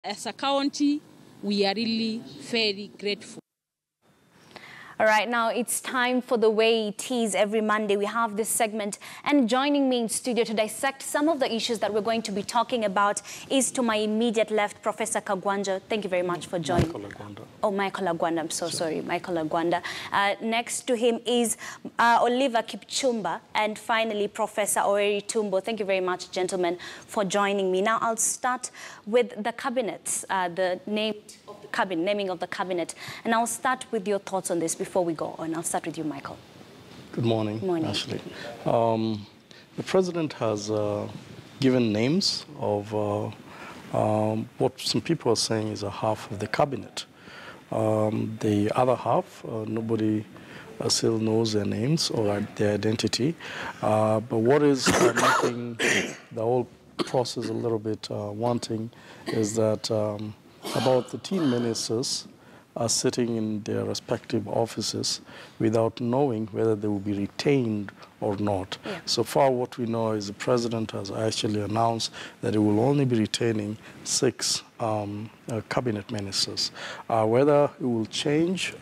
As a county, we are really very grateful. All right, now it's time for The Way It Is. Every Monday we have this segment, and joining me in studio to dissect some of the issues that we're going to be talking about is to my immediate left, Professor Kagwanja. Thank you very much for joining. Michael Agwanda. Oh, Michael Agwanda, I'm so sorry, Michael Agwanda. Next to him is Oliver Kipchumba, and finally Professor Oweri Tumbo. Thank you very much, gentlemen, for joining me. Now I'll start with the cabinets, the name of the cabinet, naming of the cabinet, and I'll start with your thoughts on this before we go on. I'll start with you, Michael. Good morning, Morning. Ashley. The president has given names of what some people are saying is a half of the cabinet. The other half, nobody still knows their names or their identity. But what is making the whole process a little bit wanting is that about 13 ministers are sitting in their respective offices without knowing whether they will be retained or not. Yeah. So far, what we know is the president has actually announced that he will only be retaining 6 cabinet ministers. Whether it will change,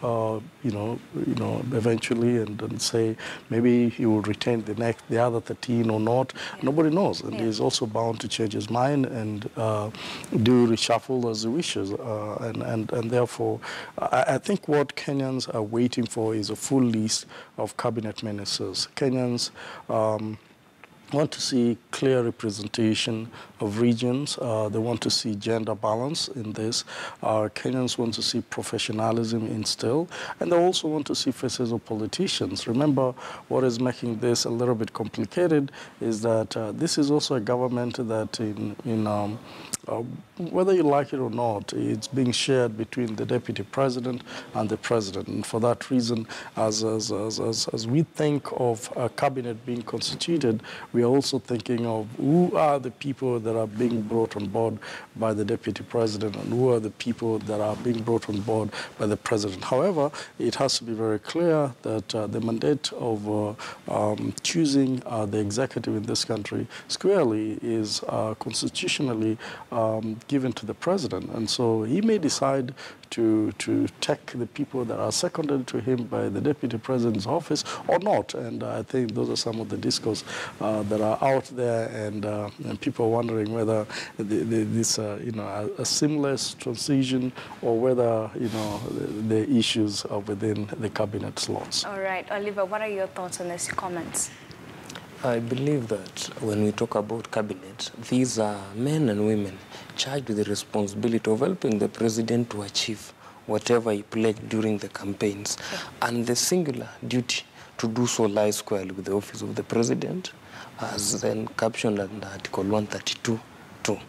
eventually, and say maybe he will retain the other 13 or not, nobody knows. And he's also bound to change his mind and do reshuffle as he wishes. And therefore, I think what Kenyans are waiting for is a full list of cabinet ministers. Kenyans want to see clear representation of regions. They want to see gender balance in this. Kenyans want to see professionalism instilled, and they also want to see faces of politicians. Remember, what is making this a little bit complicated is that this is also a government that whether you like it or not, it's being shared between the deputy president and the president. And for that reason, as we think of a cabinet being constituted, we are also thinking of who are the people that are being brought on board by the deputy president and who are the people that are being brought on board by the president. However, it has to be very clear that the mandate of choosing the executive in this country squarely is constitutionally given to the president. And so he may decide to take the people that are seconded to him by the deputy president's office or not. And I think those are some of the discourse that are out there, and people are wondering whether this a seamless transition or whether the issues are within the cabinet slots. All right, Oliver, what are your thoughts on these comments? I believe that when we talk about cabinet, these are men and women charged with the responsibility of helping the president to achieve whatever he pledged during the campaigns. Yeah. And the singular duty to do so lies squarely with the office of the president, as then captioned under Article 132.2.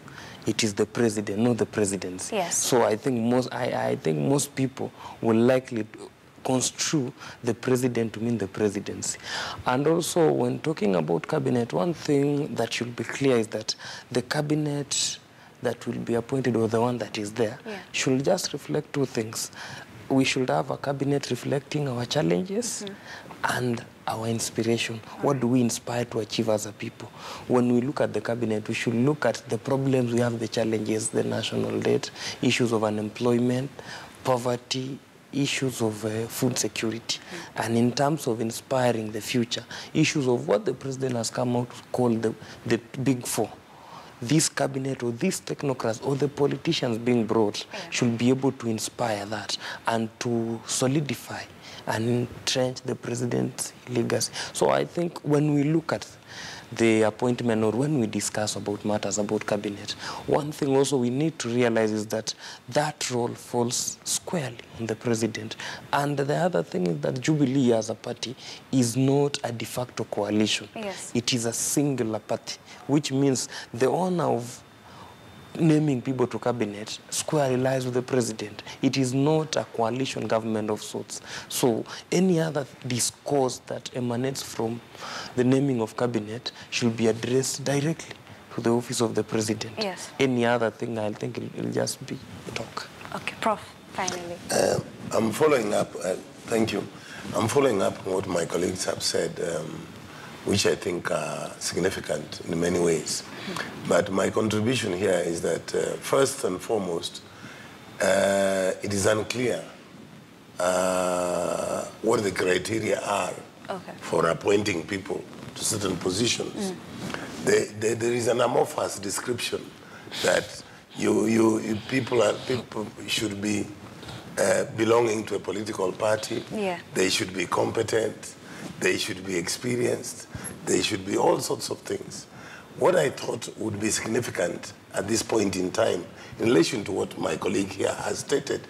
It is the president, not the presidency. Yes. So I think most people will likely construe the president to mean the presidency. And also, when talking about cabinet, one thing that should be clear is that the cabinet that will be appointed, or the one that is there, should just reflect 2 things. We should have a cabinet reflecting our challenges and our inspiration. What do we inspire to achieve as a people? When we look at the cabinet, we should look at the problems we have, the challenges, the national debt, issues of unemployment, poverty, issues of food security, and in terms of inspiring the future, issues of what the president has come out to call the big 4. This cabinet or these technocrats or the politicians being brought should be able to inspire that and to solidify and entrench the president's legacy. So I think when we look at the appointment or when we discuss about matters about cabinet, one thing also we need to realize is that that role falls squarely on the president. And the other thing is that Jubilee as a party is not a de facto coalition. Yes. It is a singular party, which means the honor of naming people to cabinet squarely lies with the president. It is not a coalition government of sorts. So any other discourse that emanates from the naming of cabinet should be addressed directly to the office of the president. Yes. Any other thing, I think it'll just be talk. Okay, Prof, finally. I'm following up, thank you. I'm following up on what my colleagues have said. which I think are significant in many ways. But my contribution here is that first and foremost, it is unclear what the criteria are for appointing people to certain positions. There is an amorphous description that people should be belonging to a political party. They should be competent. They should be experienced. They should be all sorts of things. What I thought would be significant at this point in time, in relation to what my colleague here has stated,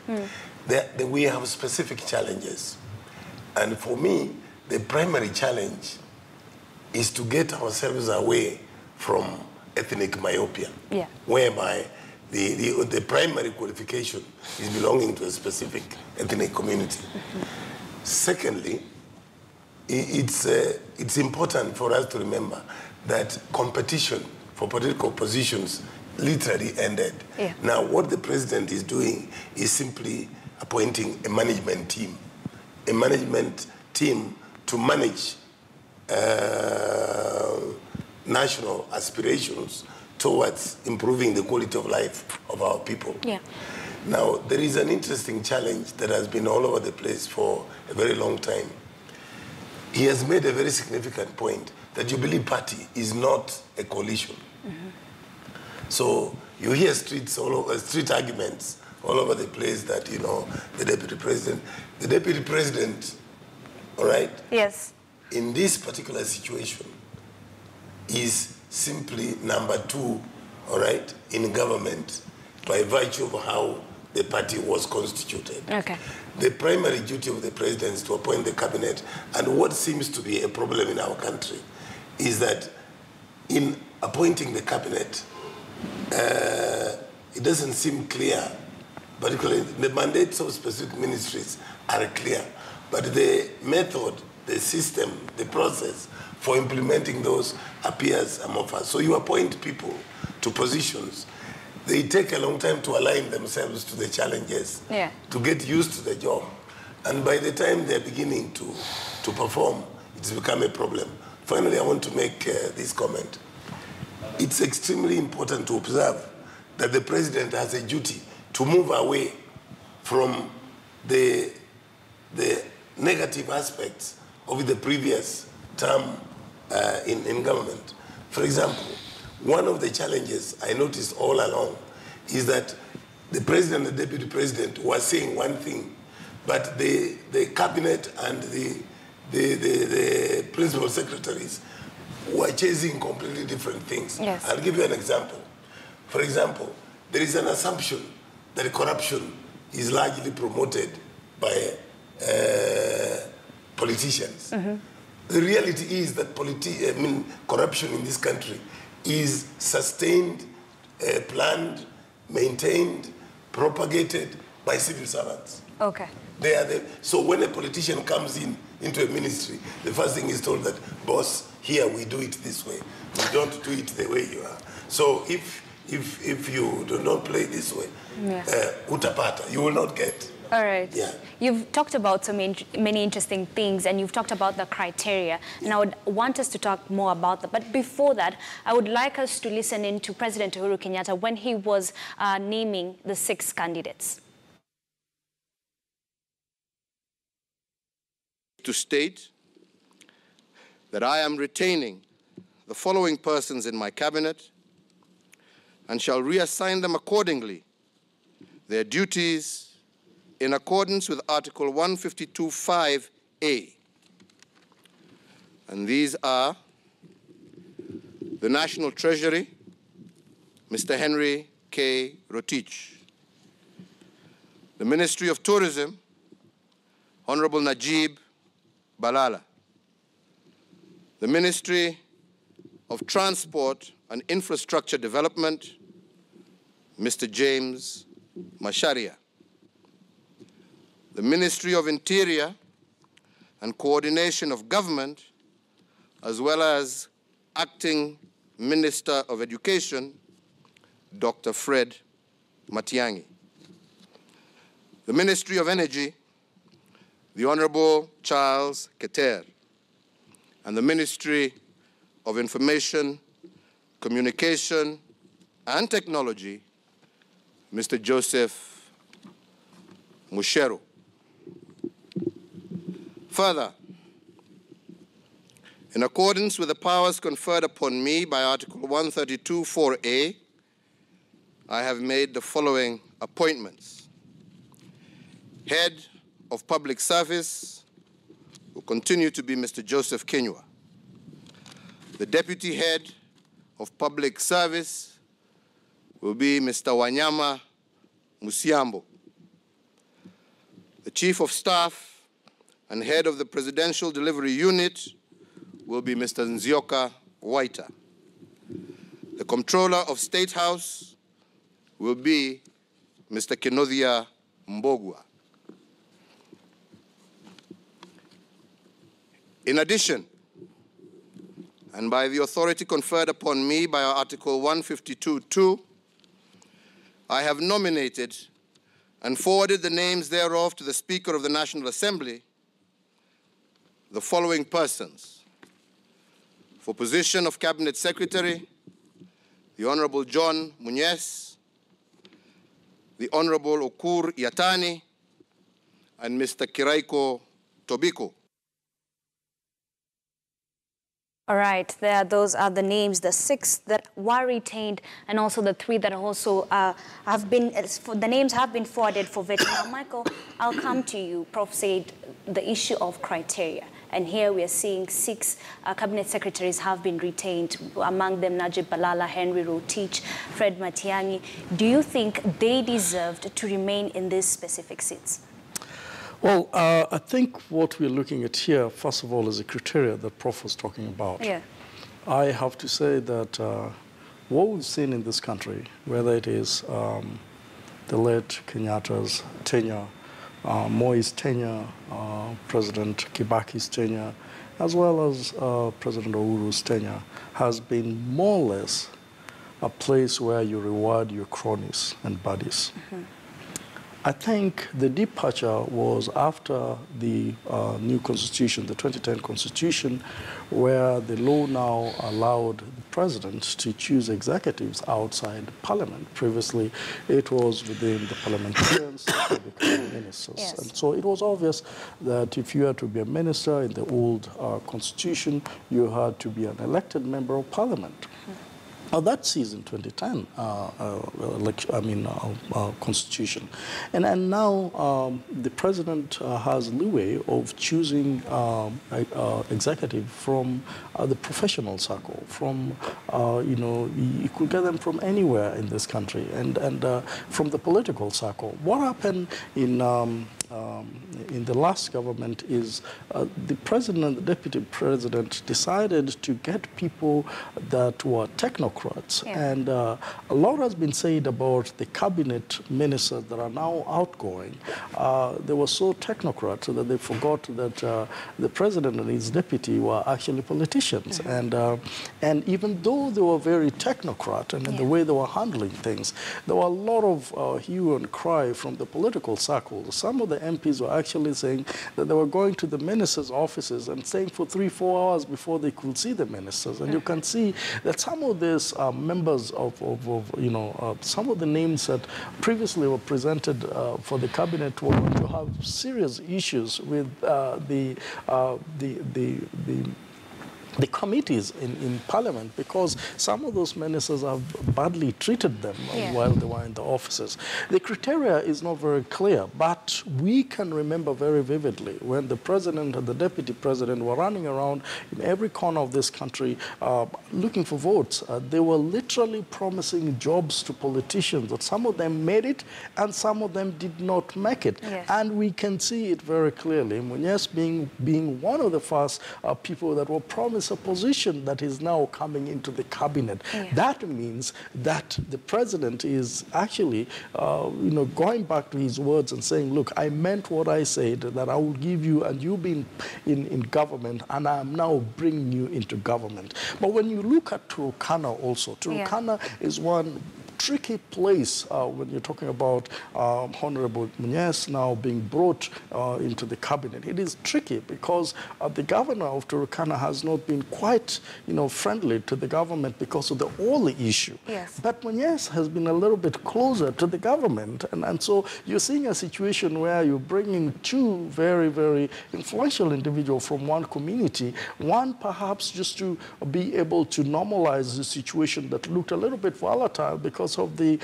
that we have specific challenges. And for me, the primary challenge is to get ourselves away from ethnic myopia, whereby the primary qualification is belonging to a specific ethnic community. Secondly, it's important for us to remember that competition for political positions literally ended. Now, what the president is doing is simply appointing a management team to manage national aspirations towards improving the quality of life of our people. Now, there is an interesting challenge that has been all over the place for a very long time. He has made a very significant point that Jubilee Party is not a coalition. So you hear street arguments all over the place that, you know, the deputy president, all right? Yes. In this particular situation is simply number 2, all right, in government by virtue of how the party was constituted. The primary duty of the president is to appoint the cabinet, and what seems to be a problem in our country is that in appointing the cabinet, it doesn't seem clear, particularly the mandates of specific ministries are clear, but the method, the system, the process for implementing those appears amorphous. So you appoint people to positions. They take a long time to align themselves to the challenges, to get used to the job. And by the time they're beginning to perform, it's become a problem. Finally, I want to make this comment. It's extremely important to observe that the president has a duty to move away from the negative aspects of the previous term in government. For example, one of the challenges I noticed all along is that the president and the deputy president were saying one thing, but the cabinet and the principal secretaries were chasing completely different things. I'll give you an example. For example, there is an assumption that corruption is largely promoted by politicians. The reality is that corruption in this country is sustained, planned, maintained, propagated by civil servants. So when a politician comes into a ministry, the first thing is told that, boss, here we do it this way. We don't do it the way you are. So if you do not play this way, utapata, you will not get. All right. You've talked about so many interesting things, and you've talked about the criteria, and I would want us to talk more about that. But before that, I would like us to listen in to President Uhuru Kenyatta when he was naming the 6 candidates. To state that I am retaining the following persons in my cabinet and shall reassign them accordingly their duties in accordance with Article 152(5)(a). And these are the National Treasury, Mr. Henry K. Rotich. The Ministry of Tourism, Honorable Najib Balala. The Ministry of Transport and Infrastructure Development, Mr. James Macharia. The Ministry of Interior and Coordination of Government, as well as Acting Minister of Education, Dr. Fred Matiang'i. The Ministry of Energy, the Honorable Charles Keter, and the Ministry of Information, Communication, and Technology, Mr. Joseph Mushero. Further, in accordance with the powers conferred upon me by Article 132(4)(a), I have made the following appointments. Head of Public Service will continue to be Mr. Joseph Kenyatta. The Deputy Head of Public Service will be Mr. Wanyama Musiambo. The Chief of Staff and Head of the Presidential Delivery Unit will be Mr. Nzioka Waita. The Comptroller of State House will be Mr. Kenothia Mbogwa. In addition, and by the authority conferred upon me by Article 152(2), I have nominated and forwarded the names thereof to the Speaker of the National Assembly the following persons. For position of Cabinet Secretary, the Honorable John Munyes, the Honorable Okur Yatani, and Mr. Kiraiko Tobiko. All right, those are the names, the 6 that were retained, and also the 3 that also the names have been forwarded for vetting. Now, Michael, I'll come to you. Prof said the issue of criteria. And here we are seeing 6 cabinet secretaries have been retained, among them Najib Balala, Henry Rotich, Fred Matiang'i. Do you think they deserved to remain in these specific seats? Well, I think what we're looking at here, first of all, is the criteria that Prof was talking about. Yeah. I have to say that what we've seen in this country, whether it is the late Kenyatta's tenure, Moi's tenure, President Kibaki's tenure, as well as President Uhuru's tenure, has been more or less a place where you reward your cronies and buddies. Mm-hmm. I think the departure was after the new constitution, the 2010 constitution, where the law now allowed the president to choose executives outside parliament. Previously, it was within the parliamentarians to become ministers. Yes. And so it was obvious that if you had to be a minister in the old constitution, you had to be an elected member of parliament. Mm-hmm. That season, 2010, constitution. And now the president has leeway of choosing executive from the professional circle, from, you could get them from anywhere in this country, and from the political circle. What happened in the last government is the president and the deputy president decided to get people that were technocrats. Yeah. And a lot has been said about the cabinet ministers that are now outgoing. They were so technocrat that they forgot that the president and his deputy were actually politicians. Mm-hmm. And even though they were very technocrat and in the way they were handling things, there were a lot of hue and cry from the political circles. Some of the MPs were actually saying that they were going to the ministers' offices and staying for 3-4 hours before they could see the ministers. And you can see that some of these members of some of the names that previously were presented for the cabinet were going to have serious issues with the committees in parliament, because some of those ministers have badly treated them while they were in the offices. The criteria is not very clear, but we can remember very vividly when the president and the deputy president were running around in every corner of this country looking for votes. They were literally promising jobs to politicians, that some of them made it and some of them did not make it. Yes. And we can see it very clearly. Munyes being one of the first people that were promised a position that is now coming into the cabinet. Yeah. That means that the president is actually, going back to his words and saying, look, I meant what I said, that I will give you, and you've been in government, and I am now bringing you into government. But when you look at Turkana also, Turkana is one tricky place when you're talking about Honorable Munyes now being brought into the cabinet. It is tricky because the governor of Turkana has not been quite, friendly to the government because of the oil issue. Yes. But Munyes has been a little bit closer to the government, and so you're seeing a situation where you're bringing two very, very influential individuals from one community, one perhaps just to be able to normalize the situation that looked a little bit volatile because of the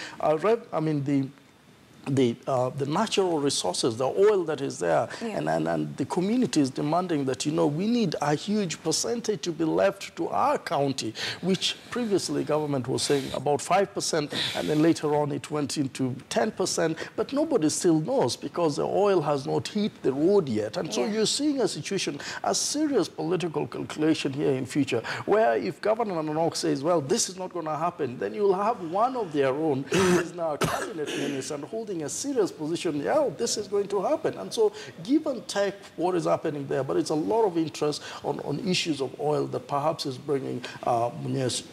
natural resources, the oil that is there, and the community is demanding that, we need a huge percentage to be left to our county, which previously government was saying about 5%, and then later on it went into 10%, but nobody still knows because the oil has not hit the road yet. And so you're seeing a situation, a serious political calculation here in future, where if Governor Nanok says, well, this is not going to happen, then you'll have one of their own who is now a cabinet minister and holding a serious position, this is going to happen. And so give and take what is happening there, but it's a lot of interest on issues of oil that perhaps is bringing Munyes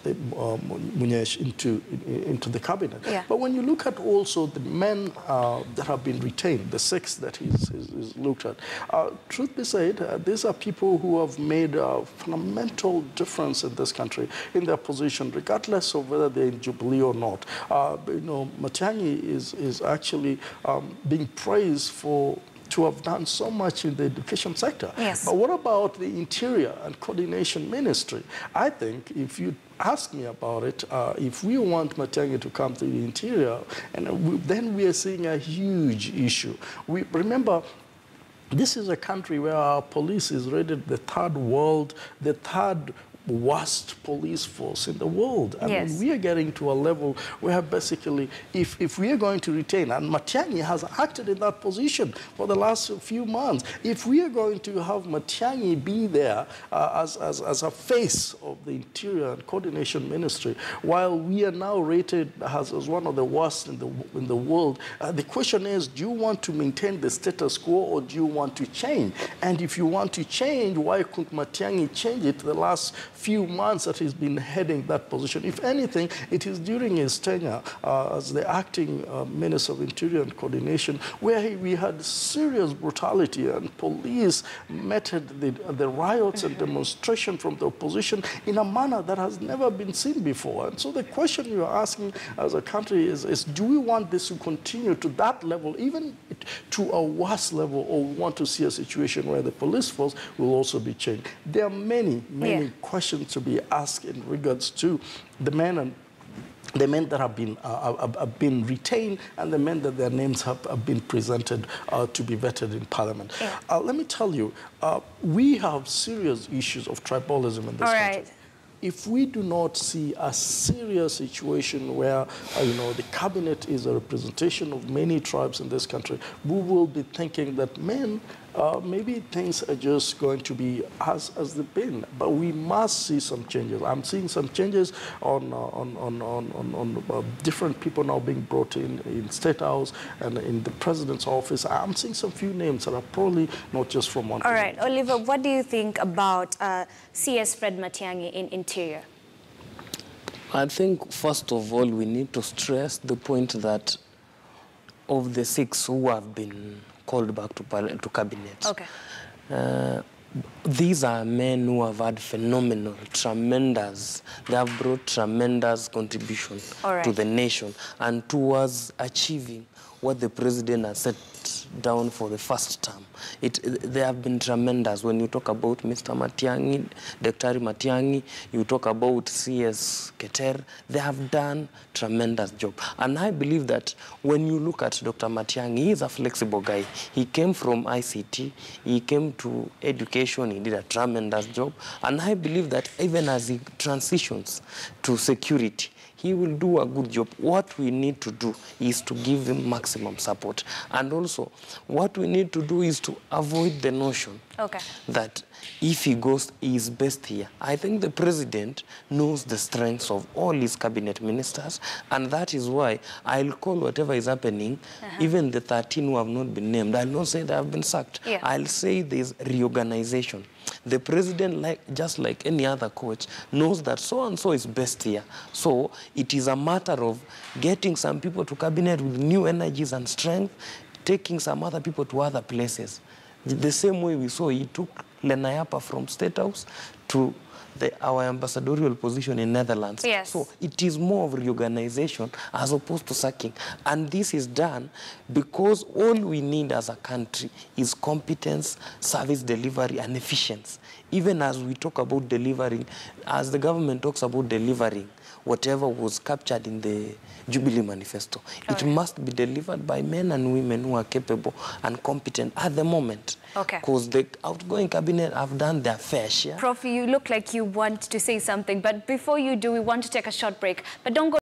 into the cabinet. Yeah. But when you look at also the men that have been retained, the 6 that is looked at, truth be said, these are people who have made a fundamental difference in this country in their position, regardless of whether they're in Jubilee or not. Matiang'i is actually being praised to have done so much in the education sector. Yes. But what about the Interior and Coordination Ministry? I think if you ask me about it, if we want Matiang'i to come to the Interior, then we are seeing a huge issue. Remember, this is a country where our police is rated the third worst police force in the world. And we are getting to a level where basically, if we are going to retain, and Matiang'i has acted in that position for the last few months, if we are going to have Matiang'i be there as a face of the Interior and Coordination Ministry, while we are now rated as one of the worst in the world, the question is, do you want to maintain the status quo or do you want to change? And if you want to change, why couldn't Matiang'i change it the last few months that he's been heading that position? If anything, it is during his tenure as the acting Minister of Interior and Coordination where we had serious brutality and police meted the riots and demonstration from the opposition in a manner that has never been seen before. And so the question you're asking as a country is do we want this to continue to that level, even to a worse level, or we want to see a situation where the police force will also be changed? There are many questions to be asked in regards to the men that have been retained and the men that their names have been presented to be vetted in Parliament. Yeah. Let me tell you, we have serious issues of tribalism in this country. If we do not see a serious situation where, the cabinet is a representation of many tribes in this country, we will be thinking that maybe things are just going to be as they've been. But we must see some changes. I'm seeing some changes on different people now being brought in State House and in the President's office. I'm seeing some few names that are probably not just from one. All right, Oliver, what do you think about CS Fred Matiang'i in Interior? I think, first of all, we need to stress the point that of the 6 who have been called back to cabinet. Okay. These are men who have had phenomenal, tremendous, they have brought tremendous contribution to the nation and towards achieving what the president has set down for the first term. They have been tremendous. When you talk about Mr. Matiang'i, Dr. Matiang'i, you talk about CS Keter, they have done tremendous job. And I believe that when you look at Dr. Matiang'i, he is a flexible guy. He came from ICT, he came to education, he did a tremendous job. And I believe that even as he transitions to security, he will do a good job. What we need to do is to give him maximum support. And also, what we need to do is to avoid the notion that if he goes, he is best here. I think the president knows the strengths of all his cabinet ministers, and that is why I'll call whatever is happening, even the 13 who have not been named, I'll not say they have been sacked. I'll say there's reorganization. The president, just like any other coach, knows that so-and-so is best here. So it is a matter of getting some people to cabinet with new energies and strength, taking some other people to other places. The same way we saw he took Lenayapa from State House to our ambassadorial position in Netherlands. Yes. So it is more of reorganization as opposed to sacking. And this is done because all we need as a country is competence, service delivery, and efficiency. Even as we talk about delivering, as the government talks about delivering whatever was captured in the Jubilee Manifesto, it must be delivered by men and women who are capable and competent at the moment. Okay. Because the outgoing cabinet have done their fair share. Prof, you look like you want to say something, but before you do, we want to take a short break. But don't go